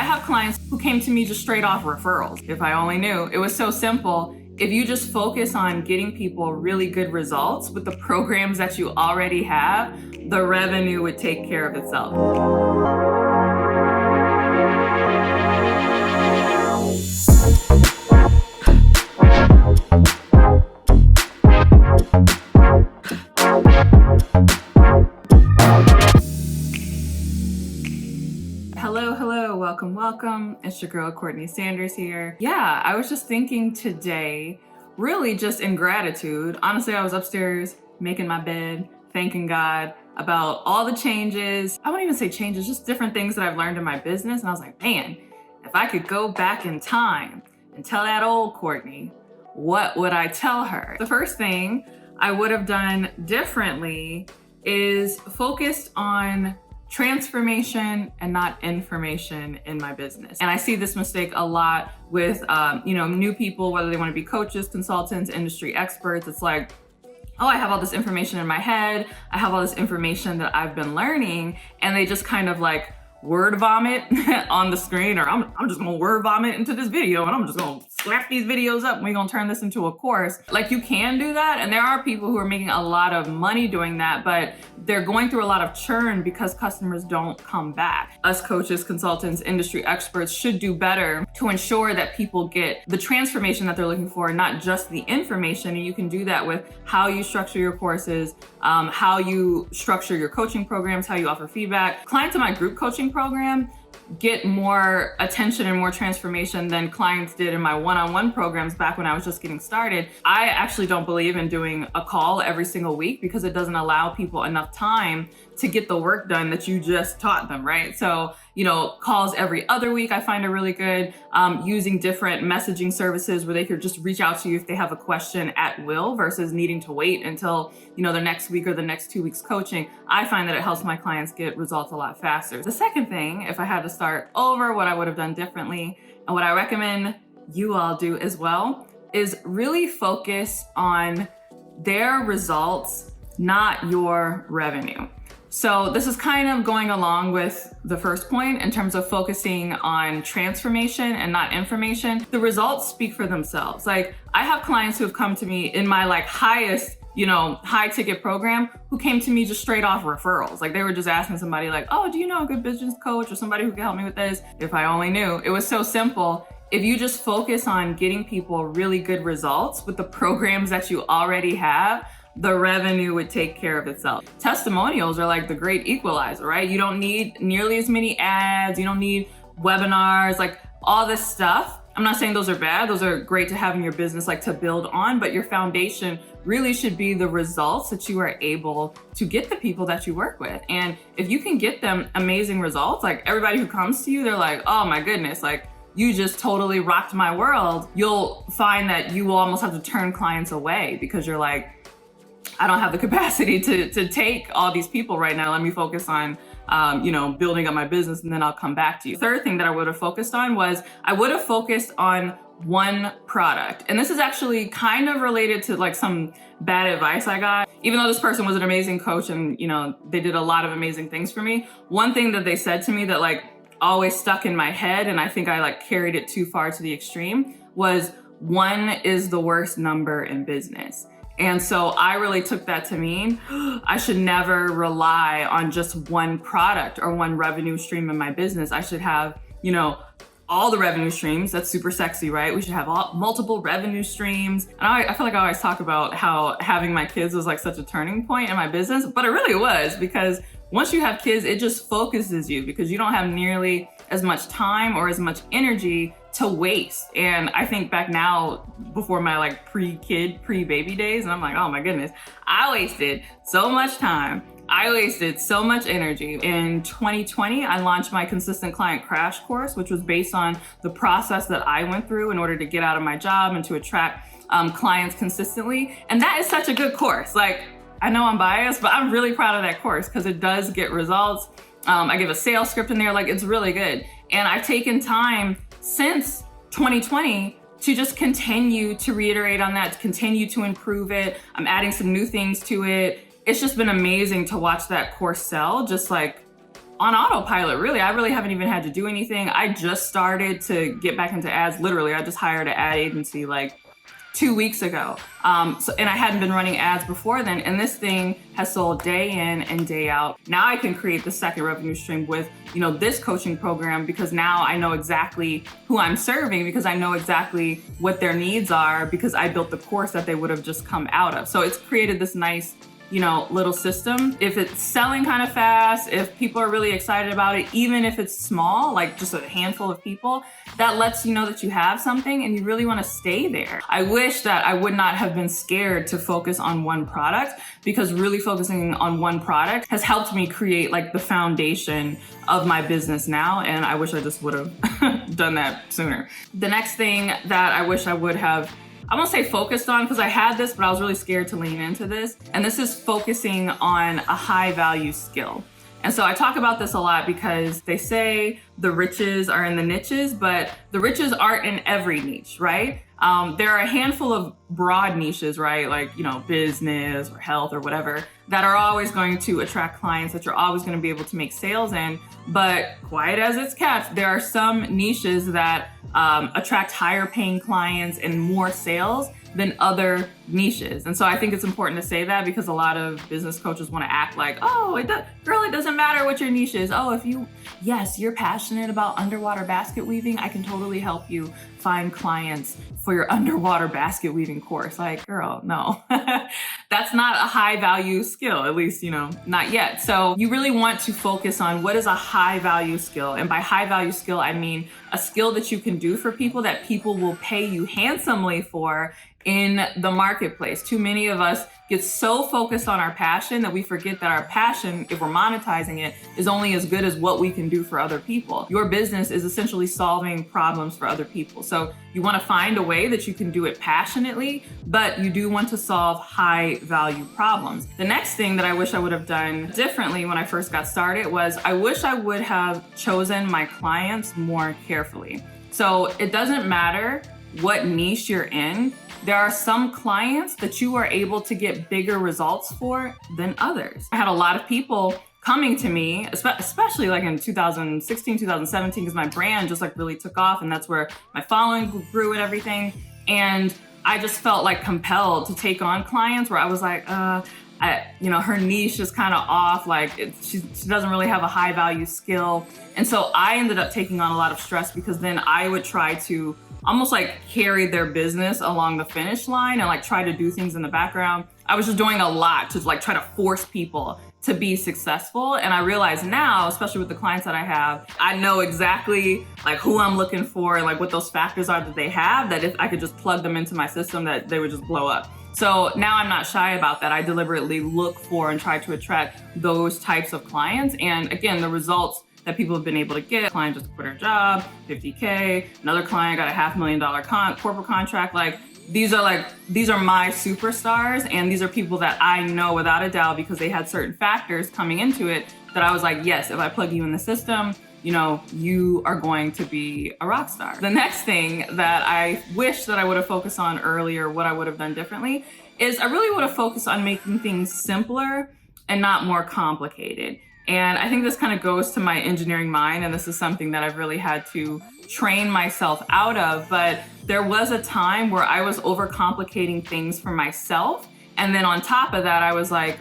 I have clients who came to me just straight off referrals. If I only knew. It was so simple. If you just focus on getting people really good results with the programs that you already have, the revenue would take care of itself. Hello, welcome. It's your girl, CourtneyLSanders here. Yeah, I was just thinking today, really just in gratitude. Honestly, I was upstairs making my bed, thanking God about all the changes. I won't even say changes, just different things that I've learned in my business. And I was like, man, if I could go back in time and tell that old Courtney, what would I tell her? The first thing I would have done differently is focused on transformation and not information in my business. And I see this mistake a lot with new people, whether they want to be coaches, consultants, industry experts. It's like, oh, I have all this information in my head. I have all this information that I've been learning, and they just kind of like word vomit on the screen, or I'm just gonna word vomit into this video, and I'm just gonna slap these videos up and we're gonna turn this into a course. Like, you can do that, and there are people who are making a lot of money doing that, but they're going through a lot of churn because customers don't come back. Us coaches, consultants, industry experts should do better to ensure that people get the transformation that they're looking for, not just the information. And you can do that with how you structure your courses, how you structure your coaching programs, how you offer feedback. Clients in my group coaching program get more attention and more transformation than clients did in my one-on-one programs back when I was just getting started. I actually don't believe in doing a call every single week because it doesn't allow people enough time to get the work done that you just taught them, right? So, calls every other week I find are really good. Using different messaging services where they could just reach out to you if they have a question at will versus needing to wait until, the next week or the next 2 weeks coaching. I find that it helps my clients get results a lot faster. The second thing, if I had to start over, what I would have done differently, and what I recommend you all do as well, is really focus on their results, not your revenue. So this is kind of going along with the first point in terms of focusing on transformation and not information. The results speak for themselves. Like, I have clients who have come to me in my highest, high ticket program, who came to me just straight off referrals. Like, they were just asking somebody like, oh, do you know a good business coach or somebody who can help me with this? If I only knew. It was so simple. If you just focus on getting people really good results with the programs that you already have, the revenue would take care of itself. Testimonials are like the great equalizer, right? You don't need nearly as many ads. You don't need webinars, like all this stuff. I'm not saying those are bad. Those are great to have in your business, like to build on, but your foundation really should be the results that you are able to get the people that you work with. And if you can get them amazing results, like everybody who comes to you, they're like, oh my goodness, like you just totally rocked my world. You'll find that you will almost have to turn clients away because you're like, I don't have the capacity to take all these people right now. Let me focus on, building up my business, and then I'll come back to you. Third thing that I would have focused on was I would have focused on one product. And this is actually kind of related to some bad advice I got. Even though this person was an amazing coach and, they did a lot of amazing things for me, one thing that they said to me that always stuck in my head, and I think I carried it too far to the extreme, was 1 is the worst number in business. And so I really took that to mean I should never rely on just one product or one revenue stream in my business. I should have, all the revenue streams. That's super sexy, right? We should have multiple revenue streams. And I feel like I always talk about how having my kids was such a turning point in my business, but it really was, because once you have kids, it just focuses you because you don't have nearly as much time or as much energy to waste. And I think back now, before my pre-kid, pre-baby days, and I'm like, oh my goodness, I wasted so much time. I wasted so much energy. In 2020, I launched my Consistent Client Crash Course, which was based on the process that I went through in order to get out of my job and to attract clients consistently. And that is such a good course. I know I'm biased, but I'm really proud of that course because it does get results. I give a sales script in there, it's really good. And I've taken time since 2020 to just continue to reiterate on that, to continue to improve it. I'm adding some new things to it. It's just been amazing to watch that course sell just on autopilot, really. I really haven't even had to do anything. I just started to get back into ads. Literally, I just hired an ad agency like 2 weeks ago. And I hadn't been running ads before then. And this thing has sold day in and day out. Now I can create the second revenue stream with, this coaching program, because now I know exactly who I'm serving, because I know exactly what their needs are, because I built the course that they would have just come out of. So it's created this nice little system. If it's selling kind of fast, if people are really excited about it, even if it's small, like just a handful of people, that lets you know that you have something and you really want to stay there. I wish that I would not have been scared to focus on one product, because really focusing on one product has helped me create like the foundation of my business now. And I wish I just would have done that sooner. The next thing that I wish I would have, I won't say focused on, because I had this, but I was really scared to lean into this. And this is focusing on a high value skill. And so I talk about this a lot because they say the riches are in the niches, but the riches aren't in every niche, right? There are a handful of broad niches, right? Like, business or health or whatever, that are always going to attract clients, that you're always going to be able to make sales in. But quiet as it's kept, there are some niches that attract higher paying clients and more sales than other niches. And so I think it's important to say that, because a lot of business coaches want to act like, oh, it doesn't matter what your niche is. Oh, yes, you're passionate about underwater basket weaving, I can totally help you find clients for your underwater basket weaving course. Like, girl, no, that's not a high value skill, at least, not yet. So you really want to focus on what is a high value skill. And by high value skill, I mean a skill that you can do for people, that people will pay you handsomely for in the marketplace. Too many of us get so focused on our passion that we forget that our passion, if we're monetizing it, is only as good as what we can do for other people. Your business is essentially solving problems for other people. So you want to find a way that you can do it passionately, but you do want to solve high value problems. The next thing that I wish I would have done differently when I first got started was I wish I would have chosen my clients more carefully. So it doesn't matter what niche you're in. There are some clients that you are able to get bigger results for than others. I had a lot of people coming to me, especially like in 2016, 2017, because my brand just like really took off, and that's where my following grew and everything. And I just felt like compelled to take on clients where I was like, her niche is kind of off, like she doesn't really have a high value skill. And so I ended up taking on a lot of stress, because then I would try to almost like carry their business along the finish line and like try to do things in the background. I was just doing a lot to like try to force people to be successful. And I realize now, especially with the clients that I have, I know exactly like who I'm looking for and like what those factors are that they have, that if I could just plug them into my system, that they would just blow up. So now I'm not shy about that. I deliberately look for and try to attract those types of clients. And again, the results that people have been able to get. A client just quit her job, $50K. Another client got a $500,000 corporate contract. Like these are my superstars, and these are people that I know without a doubt, because they had certain factors coming into it, that I was like, yes, if I plug you in the system, you are going to be a rock star. The next thing that I wish that I would have focused on earlier, what I would have done differently, is I really would have focused on making things simpler and not more complicated. And I think this kind of goes to my engineering mind, and this is something that I've really had to train myself out of. But there was a time where I was overcomplicating things for myself. And then on top of that, I was like,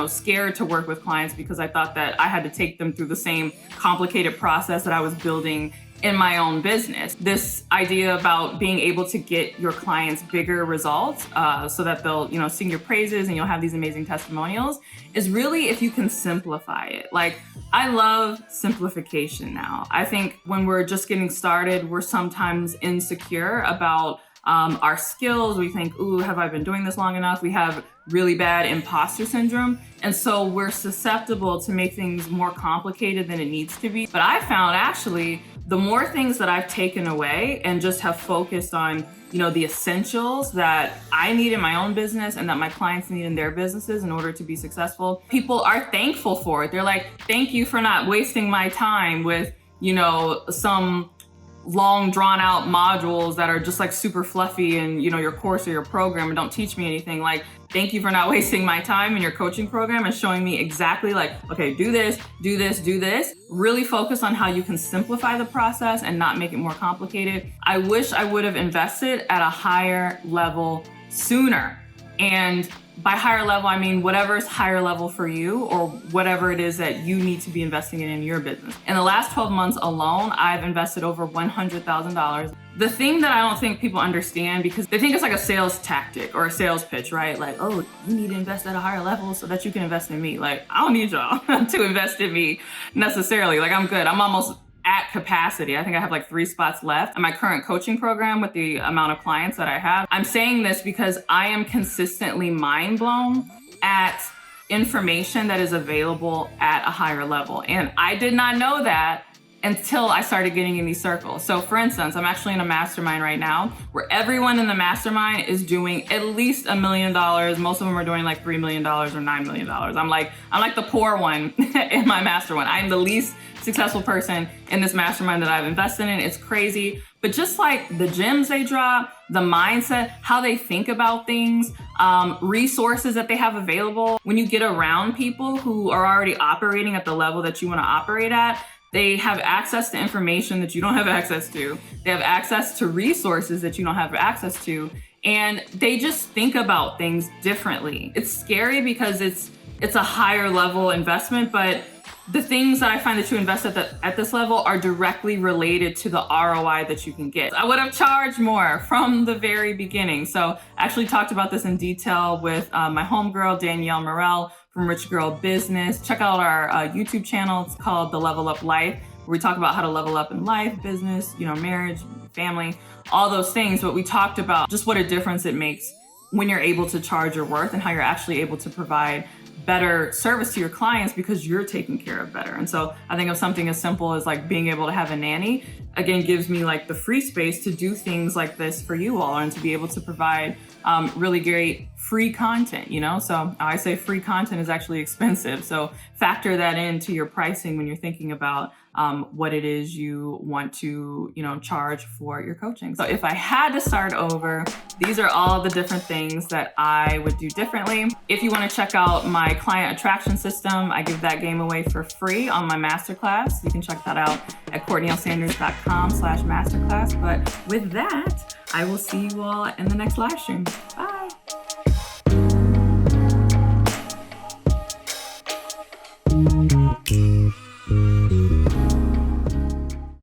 scared to work with clients, because I thought that I had to take them through the same complicated process that I was building in my own business. This idea about being able to get your clients bigger results so that they'll, sing your praises and you'll have these amazing testimonials is really if you can simplify it. Like, I love simplification now. I think when we're just getting started, we're sometimes insecure about our skills. We think, ooh, have I been doing this long enough? We have really bad imposter syndrome. And so we're susceptible to make things more complicated than it needs to be. But I found actually the more things that I've taken away and just have focused on, the essentials that I need in my own business and that my clients need in their businesses in order to be successful, people are thankful for it. They're like, thank you for not wasting my time with, some long drawn out modules that are just like super fluffy and, you know, your course or your program and don't teach me anything. Like, thank you for not wasting my time in your coaching program and showing me exactly like, okay, do this, do this, do this. Really focus on how you can simplify the process and not make it more complicated. I wish I would have invested at a higher level sooner. And by higher level, I mean whatever is higher level for you or whatever it is that you need to be investing in your business. In the last 12 months alone, I've invested over $100,000. The thing that I don't think people understand, because they think it's like a sales tactic or a sales pitch, right? Like, oh, you need to invest at a higher level so that you can invest in me. Like, I don't need y'all to invest in me necessarily. Like, I'm good. I'm almost at capacity. I think I have like 3 spots left in my current coaching program with the amount of clients that I have. I'm saying this because I am consistently mind blown at information that is available at a higher level. And I did not know that until I started getting in these circles. So for instance, I'm actually in a mastermind right now where everyone in the mastermind is doing at least $1 million. Most of them are doing like $3 million or $9 million. I'm like the poor one in my mastermind. I'm the least successful person in this mastermind that I've invested in. It's crazy. But just like the gems they drop, the mindset, how they think about things, resources that they have available. When you get around people who are already operating at the level that you want to operate at, they have access to information that you don't have access to. They have access to resources that you don't have access to. And they just think about things differently. It's scary because it's a higher level investment, but the things that I find that you invest at this level are directly related to the ROI that you can get. I would have charged more from the very beginning. So I actually talked about this in detail with my homegirl, Danielle Morel from Rich Girl Business. Check out our YouTube channel. It's called The Level Up Life, where we talk about how to level up in life, business, you know, marriage, family, all those things. But we talked about just what a difference it makes when you're able to charge your worth and how you're actually able to provide better service to your clients because you're taken care of better. And so I think of something as simple as like being able to have a nanny, again, gives me like the free space to do things like this for you all and to be able to provide really great free content, you know? So I say free content is actually expensive. So factor that into your pricing when you're thinking about what it is you want to, you know, charge for your coaching. So if I had to start over, these are all the different things that I would do differently. If you want to check out my client attraction system, I give that game away for free on my masterclass. You can check that out at CourtneyLSanders.com/masterclass. But with that, I will see you all in the next live stream. Bye.